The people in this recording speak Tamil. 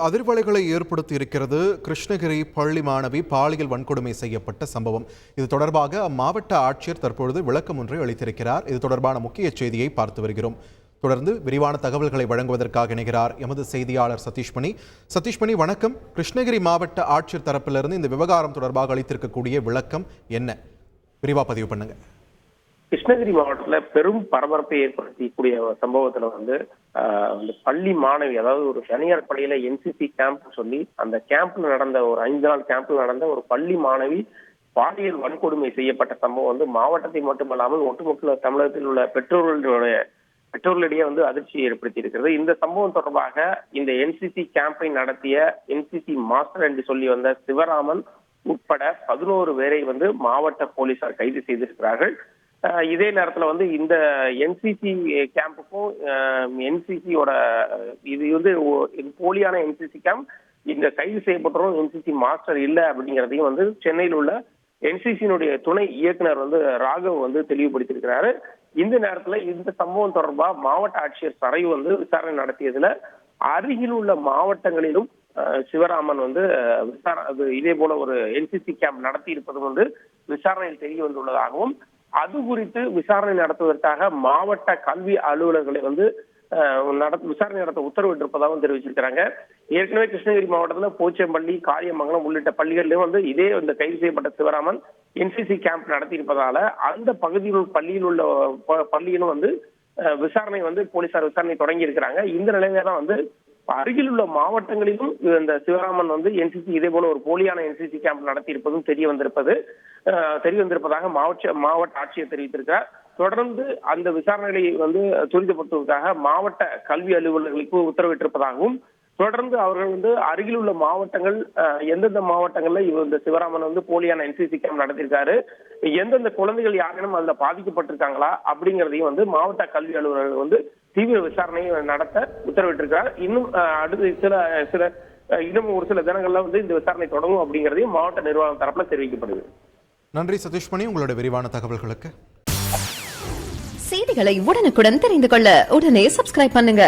அதிர்வலைகளை ஏற்படுத்தி இருக்கிறது கிருஷ்ணகிரி பள்ளி மாணவி பாலியல் வன்கொடுமை செய்யப்பட்ட சம்பவம். இது தொடர்பாக அம்மாவட்ட ஆட்சியர் தற்பொழுது விளக்கம் ஒன்றை அளித்திருக்கிறார். இது தொடர்பான முக்கிய செய்தியை பார்த்து வருகிறோம். தொடர்ந்து விரிவான தகவல்களை வழங்குவதற்காக இணைகிறார் எமது செய்தியாளர் சதீஷ்மணி. சதீஷ்மணி, வணக்கம். கிருஷ்ணகிரி மாவட்ட ஆட்சியர் தரப்பிலிருந்து இந்த விவகாரம் தொடர்பாக அளித்திருக்கக்கூடிய விளக்கம் என்ன? விரிவா பதிவு பண்ணுங்க. கிருஷ்ணகிரி மாவட்டத்தில் பெரும் பரபரப்பை ஏற்படுத்தக்கூடிய சம்பவத்துல பள்ளி மாணவி, அதாவது ஒரு தனியார் பள்ளியில என்சிசி கேம்ப் சொல்லி அந்த கேம்ப்ல நடந்த ஒரு 5 நாள் கேம்ப்ல நடந்த ஒரு பள்ளி மாணவி பாலியல் வன்கொடுமை செய்யப்பட்ட சம்பவம் மாவட்டத்தை மட்டுமல்லாமல் ஒட்டுமொத்த தமிழகத்தில் உள்ள பெற்றோர்களிடையே அதிர்ச்சியை ஏற்படுத்தி இருக்கிறது. இந்த சம்பவம் தொடர்பாக இந்த என்சிசி கேம்பை நடத்திய என்சிசி மாஸ்டர் என்று சொல்லி வந்த சிவராமன் உட்பட 11 பேரை மாவட்ட போலீசார் கைது செய்திருக்கிறார்கள். இதே நேரத்துல இந்த என்சிசி கேம்புக்கும் என்சிசியோட இது போலியான என்சிசி கேம்ப், இந்த கைது செய்யப்பட்டவரும் என்சிசி மாஸ்டர் இல்ல அப்படிங்கிறதையும் சென்னையில் உள்ள என்சிசியினுடைய துணை இயக்குனர் ராகவ் தெளிவுபடுத்தியிருக்கிறாரு. இந்த நேரத்துல இந்த சம்பவம் தொடர்பா மாவட்ட ஆட்சியர் சரையு விசாரணை நடத்தியதுல அருகில் உள்ள மாவட்டங்களிலும் சிவராமன் இதே போல ஒரு என்சிசி கேம்ப் நடத்தி இருப்பதும் விசாரணையில் தெரிய வந்துள்ளதாகவும், அது குறித்து விசாரணை நடத்துவதற்காக மாவட்ட கல்வி அலுவலர்களை விசாரணை நடத்த உத்தரவிட்டிருப்பதாகவும் தெரிவிச்சிருக்கிறாங்க. ஏற்கனவே கிருஷ்ணகிரி மாவட்டத்துல போச்சம்பள்ளி, காரியமங்கலம் உள்ளிட்ட பள்ளிகளிலும் இதே இந்த கைது செய்யப்பட்ட சிவராமன் என்சிசி கேம்ப் நடத்தி இருப்பதால அந்த பகுதியில் பள்ளியில் உள்ள பள்ளியிலும் விசாரணை போலீசார் விசாரணை தொடங்கி இருக்கிறாங்க. இந்த நிலையில தான் அருகில் உள்ள மாவட்டங்களிலும் இந்த சிவராமன் என்சிசி இதே போல ஒரு போலியான என்சிசி கேம்ப் நடத்தி இருப்பதும் தெரிய வந்திருப்பதாக மாவட்ட ஆட்சியர் தெரிவித்திருக்கிறார். தொடர்ந்து அந்த விசாரணைகளை துரிதப்படுத்துவதற்காக மாவட்ட கல்வி அலுவலர்களுக்கு உத்தரவிட்டிருப்பதாகவும், தொடர்ந்து அவர்கள் அருகில் உள்ள மாவட்டங்கள் எந்தெந்த மாவட்டங்கள்ல இந்த சிவராமன் போலியான என்சிசி கேம்ப் நடத்திருக்காரு, எந்தெந்த குழந்தைகள் யாரும் அதுல பாதிக்கப்பட்டிருக்காங்களா அப்படிங்கிறதையும் மாவட்ட கல்வி அலுவலர்கள் தீவிர விசாரணையை நடத்த உத்தரவிட்டிருக்கிறார். இன்னும் அடுத்த இன்னும் ஒரு சில தினங்கள்ல இந்த விசாரணை தொடங்கும் அப்படிங்கிறதையும் மாவட்ட நிர்வாகம் தரப்புல தெரிவிக்கப்படுது. நன்றி சதீஷ்மணி, உங்களோட விரிவான தகவல்களுக்கு. செய்திகளை உடனுக்குடன் தெரிந்து கொள்ள உடனே சப்ஸ்கிரைப் பண்ணுங்க.